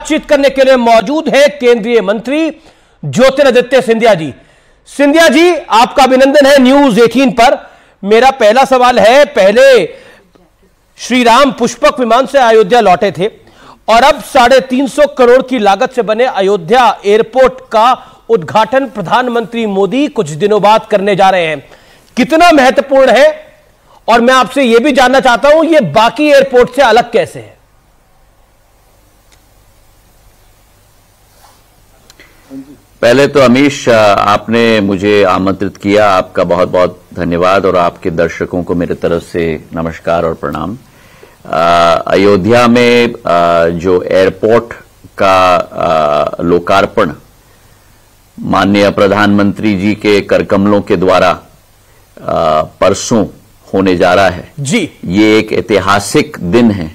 बातचीत करने के लिए मौजूद है केंद्रीय मंत्री ज्योतिरादित्य सिंधिया जी। सिंधिया जी, आपका अभिनंदन है न्यूज 18 पर। मेरा पहला सवाल है, पहले श्री राम पुष्पक विमान से अयोध्या लौटे थे और अब 350 करोड़ की लागत से बने अयोध्या एयरपोर्ट का उद्घाटन प्रधानमंत्री मोदी कुछ दिनों बाद करने जा रहे हैं। कितना महत्वपूर्ण है, और मैं आपसे यह भी जानना चाहता हूं यह बाकी एयरपोर्ट से अलग कैसे है? पहले तो अमीश, आपने मुझे आमंत्रित किया, आपका बहुत बहुत धन्यवाद, और आपके दर्शकों को मेरे तरफ से नमस्कार और प्रणाम। अयोध्या में जो एयरपोर्ट का लोकार्पण माननीय प्रधानमंत्री जी के करकमलों के द्वारा परसों होने जा रहा है जी, ये एक ऐतिहासिक दिन है।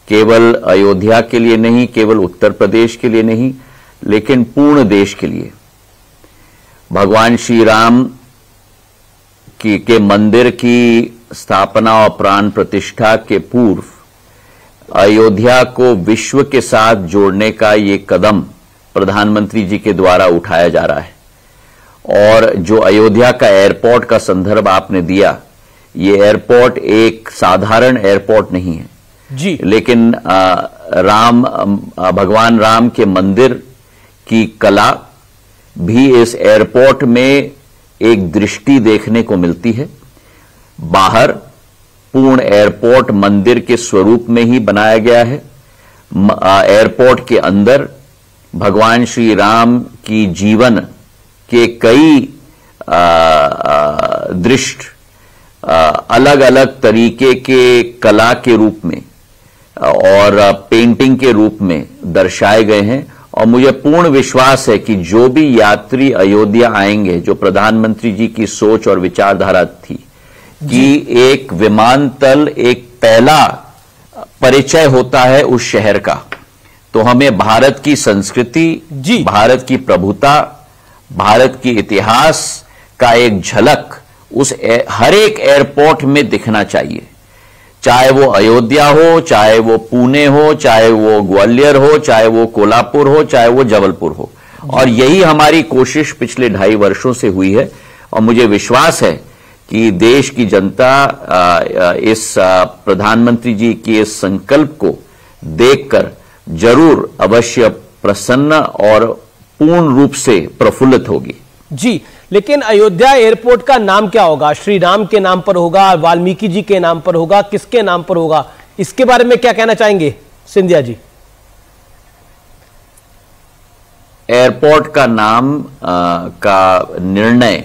केवल अयोध्या के लिए नहीं, केवल उत्तर प्रदेश के लिए नहीं, लेकिन पूर्ण देश के लिए। भगवान श्री राम के मंदिर की स्थापना और प्राण प्रतिष्ठा के पूर्व अयोध्या को विश्व के साथ जोड़ने का ये कदम प्रधानमंत्री जी के द्वारा उठाया जा रहा है। और जो अयोध्या का एयरपोर्ट का संदर्भ आपने दिया, ये एयरपोर्ट एक साधारण एयरपोर्ट नहीं है जी, लेकिन भगवान राम के मंदिर की कला भी इस एयरपोर्ट में एक दृष्टि देखने को मिलती है। बाहर पूर्ण एयरपोर्ट मंदिर के स्वरूप में ही बनाया गया है। एयरपोर्ट के अंदर भगवान श्री राम की जीवन के कई दृश्य अलग अलग तरीके के कला के रूप में और पेंटिंग के रूप में दर्शाए गए हैं। और मुझे पूर्ण विश्वास है कि जो भी यात्री अयोध्या आएंगे, जो प्रधानमंत्री जी की सोच और विचारधारा थी कि एक विमानतल एक पहला परिचय होता है उस शहर का, तो हमें भारत की संस्कृति, भारत की प्रभुता, भारत की इतिहास का एक झलक उस हर एक एयरपोर्ट में दिखना चाहिए। चाहे वो अयोध्या हो, चाहे वो पुणे हो, चाहे वो ग्वालियर हो, चाहे वो कोल्हापुर हो, चाहे वो जबलपुर हो। और यही हमारी कोशिश पिछले 2.5 वर्षों से हुई है। और मुझे विश्वास है कि देश की जनता इस प्रधानमंत्री जी के इस संकल्प को देखकर जरूर अवश्य प्रसन्न और पूर्ण रूप से प्रफुल्लित होगी जी। लेकिन अयोध्या एयरपोर्ट का नाम क्या होगा? श्री राम के नाम पर होगा, वाल्मीकि जी के नाम पर होगा, किसके नाम पर होगा? इसके बारे में क्या कहना चाहेंगे सिंधिया जी? एयरपोर्ट का नाम का निर्णय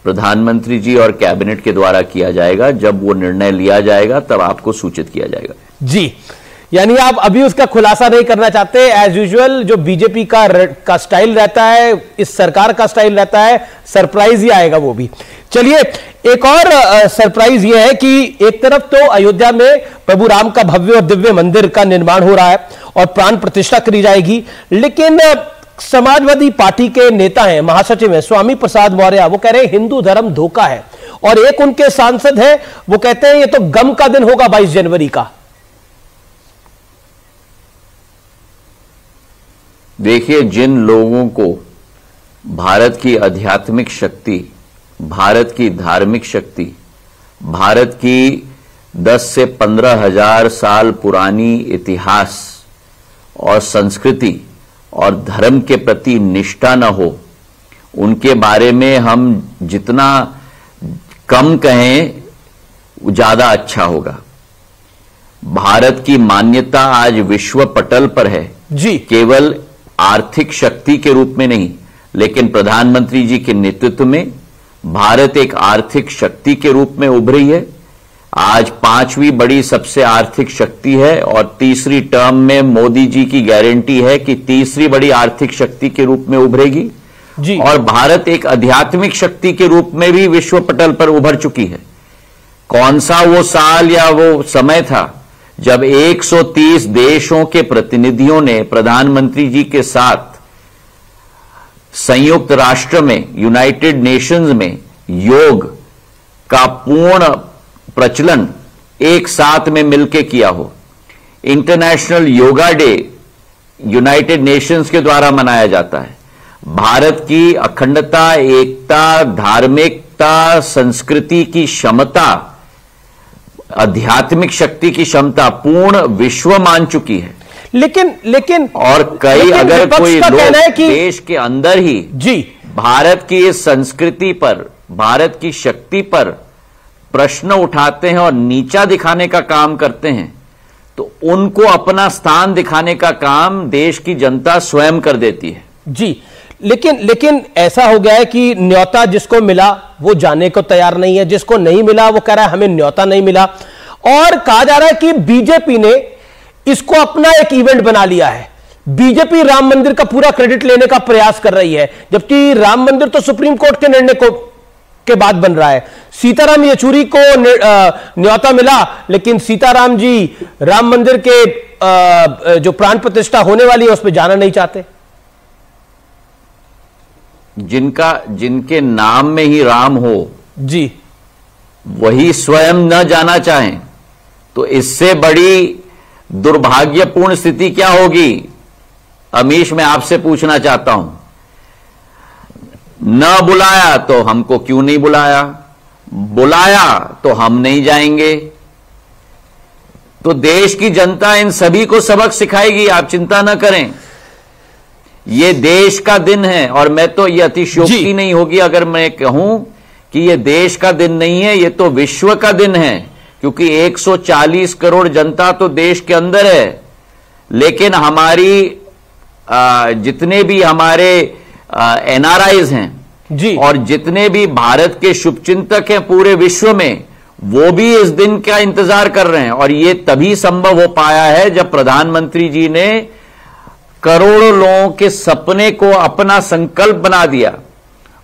प्रधानमंत्री जी और कैबिनेट के द्वारा किया जाएगा। जब वो निर्णय लिया जाएगा तब आपको सूचित किया जाएगा जी। यानी आप अभी उसका खुलासा नहीं करना चाहते। एज यूजुअल जो बीजेपी का स्टाइल रहता है, इस सरकार का स्टाइल रहता है, सरप्राइज ही आएगा वो भी। चलिए, एक और सरप्राइज ये है कि एक तरफ तो अयोध्या में प्रभु राम का भव्य और दिव्य मंदिर का निर्माण हो रहा है और प्राण प्रतिष्ठा करी जाएगी, लेकिन समाजवादी पार्टी के नेता हैं, महासचिव हैं स्वामी प्रसाद मौर्य, वो कह रहे हैं हिंदू धर्म धोखा है। और एक उनके सांसद है, वो कहते हैं ये तो गम का दिन होगा 22 जनवरी का। देखिए, जिन लोगों को भारत की आध्यात्मिक शक्ति, भारत की धार्मिक शक्ति, भारत की 10 से 15 हजार साल पुरानी इतिहास और संस्कृति और धर्म के प्रति निष्ठा न हो, उनके बारे में हम जितना कम कहें ज्यादा अच्छा होगा। भारत की मान्यता आज विश्व पटल पर है जी, केवल आर्थिक शक्ति के रूप में नहीं, लेकिन प्रधानमंत्री जी के नेतृत्व में भारत एक आर्थिक शक्ति के रूप में उभरी है। आज 5वीं बड़ी सबसे आर्थिक शक्ति है और तीसरी टर्म में मोदी जी की गारंटी है कि तीसरी बड़ी आर्थिक शक्ति के रूप में उभरेगी जी। और भारत एक आध्यात्मिक शक्ति के रूप में भी विश्व पटल पर उभर चुकी है। कौन सा वो साल या वो समय था जब 130 देशों के प्रतिनिधियों ने प्रधानमंत्री जी के साथ संयुक्त राष्ट्र में, यूनाइटेड नेशंस में योग का पूर्ण प्रचलन एक साथ में मिलकर किया हो। International yoga day United Nations के द्वारा मनाया जाता है। भारत की अखंडता, एकता, धार्मिकता, संस्कृति की क्षमता, आध्यात्मिक शक्ति की क्षमता पूर्ण विश्व मान चुकी है। लेकिन और कई अगर कोई लोग देश के अंदर ही जी भारत की इस संस्कृति पर, भारत की शक्ति पर प्रश्न उठाते हैं और नीचा दिखाने का काम करते हैं, तो उनको अपना स्थान दिखाने का काम देश की जनता स्वयं कर देती है। जी, लेकिन ऐसा हो गया है कि न्योता जिसको मिला वो जाने को तैयार नहीं है, जिसको नहीं मिला वो कह रहा है हमें न्योता नहीं मिला। और कहा जा रहा है कि बीजेपी ने इसको अपना एक इवेंट बना लिया है। बीजेपी राम मंदिर का पूरा क्रेडिट लेने का प्रयास कर रही है, जबकि राम मंदिर तो सुप्रीम कोर्ट के निर्णय के बाद बन रहा है। सीताराम येचुरी को न्योता मिला, लेकिन सीताराम जी राम मंदिर के जो प्राण प्रतिष्ठा होने वाली है उस पर जाना नहीं चाहते। जिनके नाम में ही राम हो जी, वही स्वयं न जाना चाहें, तो इससे बड़ी दुर्भाग्यपूर्ण स्थिति क्या होगी? अमीश, मैं आपसे पूछना चाहता हूं, न बुलाया तो हमको क्यों नहीं बुलाया, बुलाया तो हम नहीं जाएंगे। तो देश की जनता इन सभी को सबक सिखाएगी, आप चिंता न करें। ये देश का दिन है, और मैं तो ये अतिशयोक्ति नहीं होगी अगर मैं कहूं कि ये देश का दिन नहीं है, ये तो विश्व का दिन है, क्योंकि 140 करोड़ जनता तो देश के अंदर है। लेकिन हमारी जितने भी हमारे एनआरआईज हैं जी, और जितने भी भारत के शुभचिंतक हैं पूरे विश्व में, वो भी इस दिन का इंतजार कर रहे हैं। और ये तभी संभव हो पाया है जब प्रधानमंत्री जी ने करोड़ों लोगों के सपने को अपना संकल्प बना दिया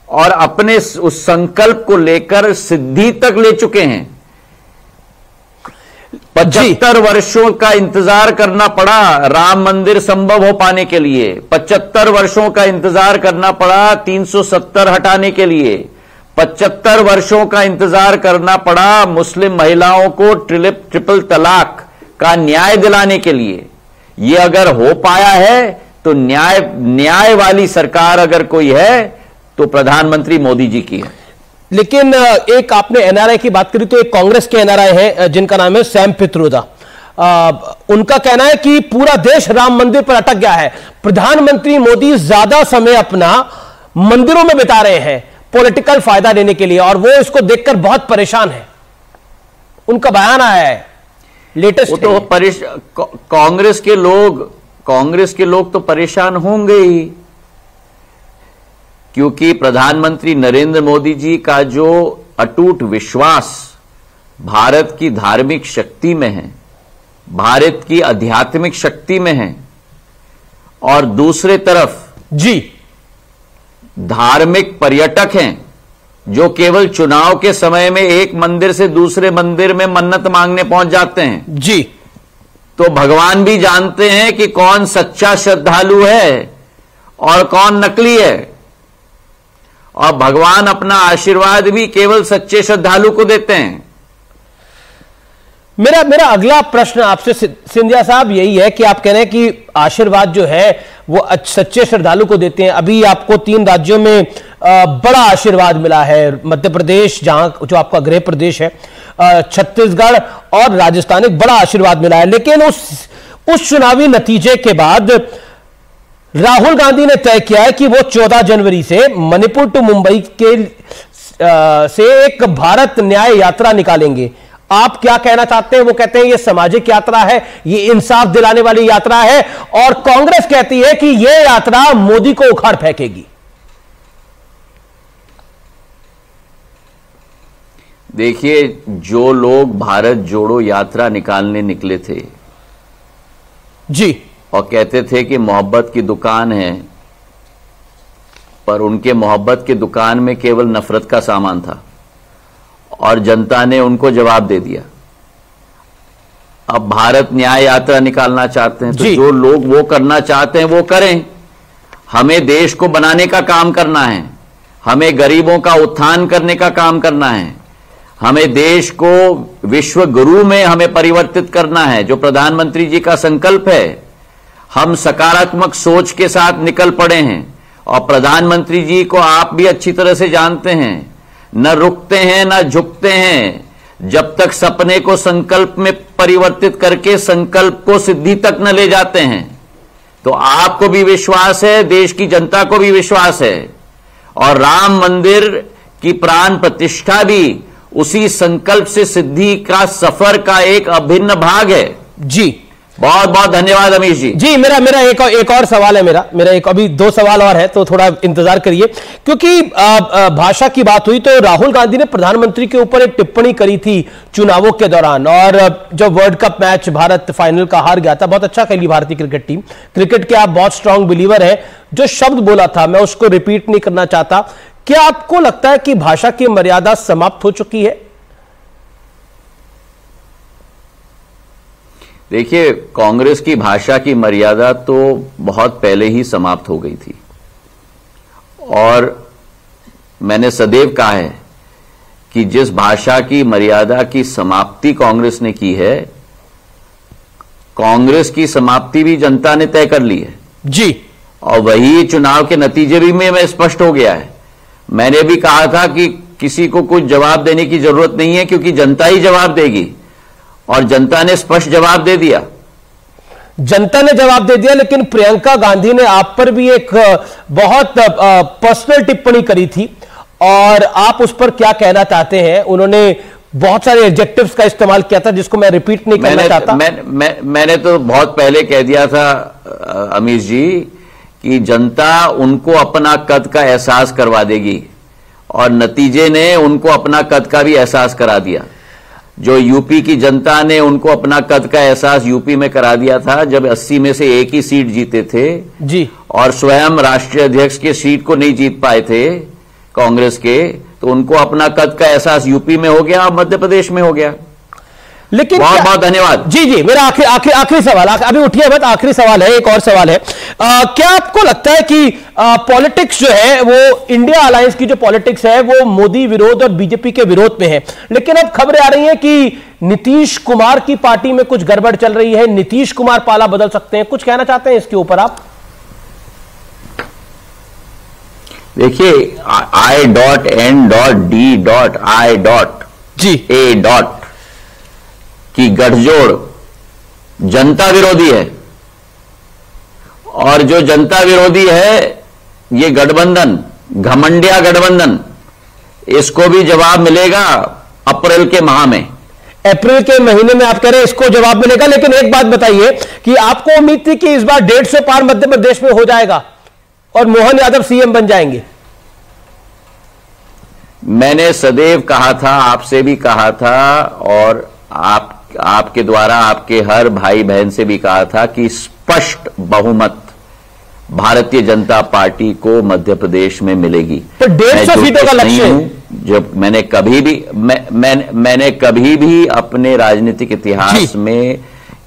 और अपने उस संकल्प को लेकर सिद्धि तक ले चुके हैं। 75 वर्षों का इंतजार करना पड़ा राम मंदिर संभव हो पाने के लिए, 75 वर्षों का इंतजार करना पड़ा 370 हटाने के लिए, 75 वर्षों का इंतजार करना पड़ा मुस्लिम महिलाओं को ट्रिपल तलाक का न्याय दिलाने के लिए। ये अगर हो पाया है तो न्याय वाली सरकार अगर कोई है तो प्रधानमंत्री मोदी जी की है। लेकिन एक आपने एनआरआई की बात करी, तो एक कांग्रेस के एनआरआई है जिनका नाम है सैम पित्रोदा। उनका कहना है कि पूरा देश राम मंदिर पर अटक गया है, प्रधानमंत्री मोदी ज्यादा समय अपना मंदिरों में बिता रहे हैं पॉलिटिकल फायदा लेने के लिए, और वो इसको देखकर बहुत परेशान है। उनका बयान आया है लेटेस्ट। तो कांग्रेस के लोग तो परेशान होंगे ही, क्योंकि प्रधानमंत्री नरेंद्र मोदी जी का जो अटूट विश्वास भारत की धार्मिक शक्ति में है, भारत की आध्यात्मिक शक्ति में है, और दूसरे तरफ जी धार्मिक पर्यटक हैं जो केवल चुनाव के समय में एक मंदिर से दूसरे मंदिर में मन्नत मांगने पहुंच जाते हैं जी। तो भगवान भी जानते हैं कि कौन सच्चा श्रद्धालु है और कौन नकली है, और भगवान अपना आशीर्वाद भी केवल सच्चे श्रद्धालु को देते हैं। मेरा अगला प्रश्न आपसे सिंधिया साहब यही है कि आप कह रहे हैं कि आशीर्वाद जो है वो सच्चे श्रद्धालु को देते हैं। अभी आपको 3 राज्यों में बड़ा आशीर्वाद मिला है, मध्य प्रदेश जहां जो आपका गृह प्रदेश है, छत्तीसगढ़ और राजस्थान, एक बड़ा आशीर्वाद मिला है। लेकिन उस चुनावी नतीजे के बाद राहुल गांधी ने तय किया है कि वो 14 जनवरी से मणिपुर टू मुंबई से एक भारत न्याय यात्रा निकालेंगे। आप क्या कहना चाहते हैं? वो कहते हैं ये सामाजिक यात्रा है, ये इंसाफ दिलाने वाली यात्रा है, और कांग्रेस कहती है कि ये यात्रा मोदी को उखाड़ फेंकेगी। देखिए, जो लोग भारत जोड़ो यात्रा निकालने निकले थे जी, और कहते थे कि मोहब्बत की दुकान है, पर उनके मोहब्बत की दुकान में केवल नफरत का सामान था, और जनता ने उनको जवाब दे दिया। अब भारत न्याय यात्रा निकालना चाहते हैं, तो जो लोग वो करना चाहते हैं वो करें। हमें देश को बनाने का काम करना है, हमें गरीबों का उत्थान करने का काम करना है, हमें देश को विश्व गुरु में हमें परिवर्तित करना है, जो प्रधानमंत्री जी का संकल्प है। हम सकारात्मक सोच के साथ निकल पड़े हैं और प्रधानमंत्री जी को आप भी अच्छी तरह से जानते हैं, न रुकते हैं न झुकते हैं जब तक सपने को संकल्प में परिवर्तित करके संकल्प को सिद्धि तक न ले जाते हैं। तो आपको भी विश्वास है, देश की जनता को भी विश्वास है, और राम मंदिर की प्राण प्रतिष्ठा भी उसी संकल्प से सिद्धि का सफर का एक अभिन्न भाग है। जी बहुत बहुत धन्यवाद अमीश जी। जी मेरा एक और सवाल है, मेरा एक अभी 2 सवाल और है, तो थोड़ा इंतजार करिए, क्योंकि भाषा की बात हुई तो राहुल गांधी ने प्रधानमंत्री के ऊपर एक टिप्पणी करी थी चुनावों के दौरान, और जब world cup match Bharat final का हार गया था, बहुत अच्छा खेली भारतीय क्रिकेट टीम, क्रिकेट के आप बहुत स्ट्रांग बिलीवर हैं, जो शब्द बोला था मैं उसको रिपीट नहीं करना चाहता। क्या आपको लगता है कि भाषा की मर्यादा समाप्त हो चुकी है? देखिए, कांग्रेस की भाषा की मर्यादा तो बहुत पहले ही समाप्त हो गई थी, और मैंने सदैव कहा है कि जिस भाषा की मर्यादा की समाप्ति कांग्रेस ने की है, कांग्रेस की समाप्ति भी जनता ने तय कर ली है जी, और वही चुनाव के नतीजे भी में स्पष्ट हो गया है। मैंने भी कहा था कि किसी को कुछ जवाब देने की जरूरत नहीं है, क्योंकि जनता ही जवाब देगी, और जनता ने स्पष्ट जवाब दे दिया। जनता ने जवाब दे दिया, लेकिन प्रियंका गांधी ने आप पर भी एक बहुत पर्सनल टिप्पणी करी थी, और आप उस पर क्या कहना चाहते हैं? उन्होंने बहुत सारे एडजेक्टिव्स का इस्तेमाल किया था, जिसको मैं रिपीट नहीं करना चाहता। मैंने तो बहुत पहले कह दिया था अमीश जी कि जनता उनको अपना कद का एहसास करवा देगी, और नतीजे ने उनको अपना कद का भी एहसास करा दिया। जो यूपी की जनता ने उनको अपना कद का एहसास यूपी में करा दिया था, जब 80 में से 1 ही सीट जीते थे जी, और स्वयं राष्ट्रीय अध्यक्ष के सीट को नहीं जीत पाए थे कांग्रेस के, तो उनको अपना कद का एहसास यूपी में हो गया और मध्य प्रदेश में हो गया। लेकिन बहुत बहुत धन्यवाद। जी मेरा आखिरी सवाल, अभी उठिए मत, आखिरी सवाल है, एक और सवाल है। क्या आपको लगता है कि पॉलिटिक्स जो है वो इंडिया अलायंस की जो पॉलिटिक्स है वो मोदी विरोध और बीजेपी के विरोध में है, लेकिन अब खबरें आ रही हैं कि नीतीश कुमार की पार्टी में कुछ गड़बड़ चल रही है, नीतीश कुमार पाला बदल सकते हैं, कुछ कहना चाहते हैं इसके ऊपर आप? देखिए, I.N.D.I. की गठजोड़ जनता विरोधी है, और जो जनता विरोधी है ये गठबंधन, घमंडिया गठबंधन, इसको भी जवाब मिलेगा अप्रैल के माह में। अप्रैल के महीने में आप कह रहे हैं इसको जवाब मिलेगा, लेकिन एक बात बताइए कि आपको उम्मीद थी कि इस बार 150 पार मध्य प्रदेश में हो जाएगा और मोहन यादव सीएम बन जाएंगे? मैंने सदैव कहा था, आपसे भी कहा था, और आपके द्वारा आपके हर भाई बहन से भी कहा था कि स्पष्ट बहुमत भारतीय जनता पार्टी को मध्य प्रदेश में मिलेगी। तो 150 सीटों का लक्ष्य है। जब मैंने कभी भी अपने राजनीतिक इतिहास में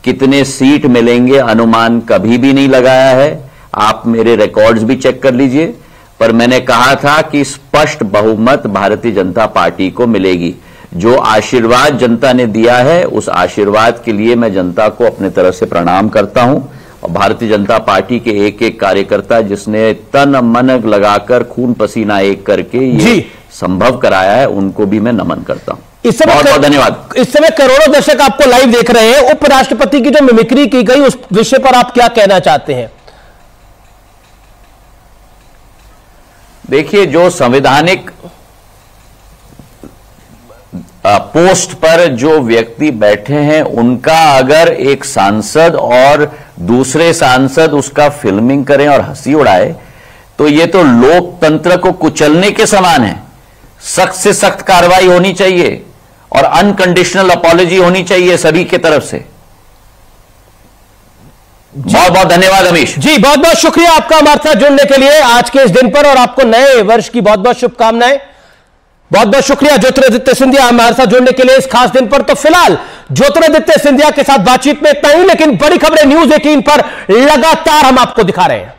कितने सीट मिलेंगे अनुमान कभी भी नहीं लगाया है। आप मेरे रिकॉर्ड्स भी चेक कर लीजिए, पर मैंने कहा था कि स्पष्ट बहुमत भारतीय जनता पार्टी को मिलेगी। जो आशीर्वाद जनता ने दिया है, उस आशीर्वाद के लिए मैं जनता को अपने तरफ से प्रणाम करता हूं, और भारतीय जनता पार्टी के एक एक कार्यकर्ता जिसने तन मन लगाकर खून पसीना एक करके ये संभव कराया है, उनको भी मैं नमन करता हूं। बहुत बहुत धन्यवाद। इस समय करोड़ों दर्शक आपको लाइव देख रहे हैं। उपराष्ट्रपति की जो मिमिक्री की गई उस विषय पर आप क्या कहना चाहते हैं? देखिए, जो संवैधानिक पोस्ट पर जो व्यक्ति बैठे हैं, उनका अगर एक सांसद और दूसरे सांसद उसका फिल्मिंग करें और हंसी उड़ाए, तो ये तो लोकतंत्र को कुचलने के समान है। सख्त से सख्त कार्रवाई होनी चाहिए और अनकंडीशनल अपॉलॉजी होनी चाहिए सभी की तरफ से। बहुत बहुत धन्यवाद अमीश जी, बहुत बहुत शुक्रिया आपका हमारे साथ जुड़ने के लिए आज के इस दिन पर, और आपको नए वर्ष की बहुत बहुत शुभकामनाएं। बहुत बहुत शुक्रिया ज्योतिरादित्य सिंधिया हमारे साथ जुड़ने के लिए इस खास दिन पर। तो फिलहाल ज्योतिरादित्य सिंधिया के साथ बातचीत में इतना ही, लेकिन बड़ी खबरें न्यूज़ 18 पर लगातार हम आपको दिखा रहे हैं।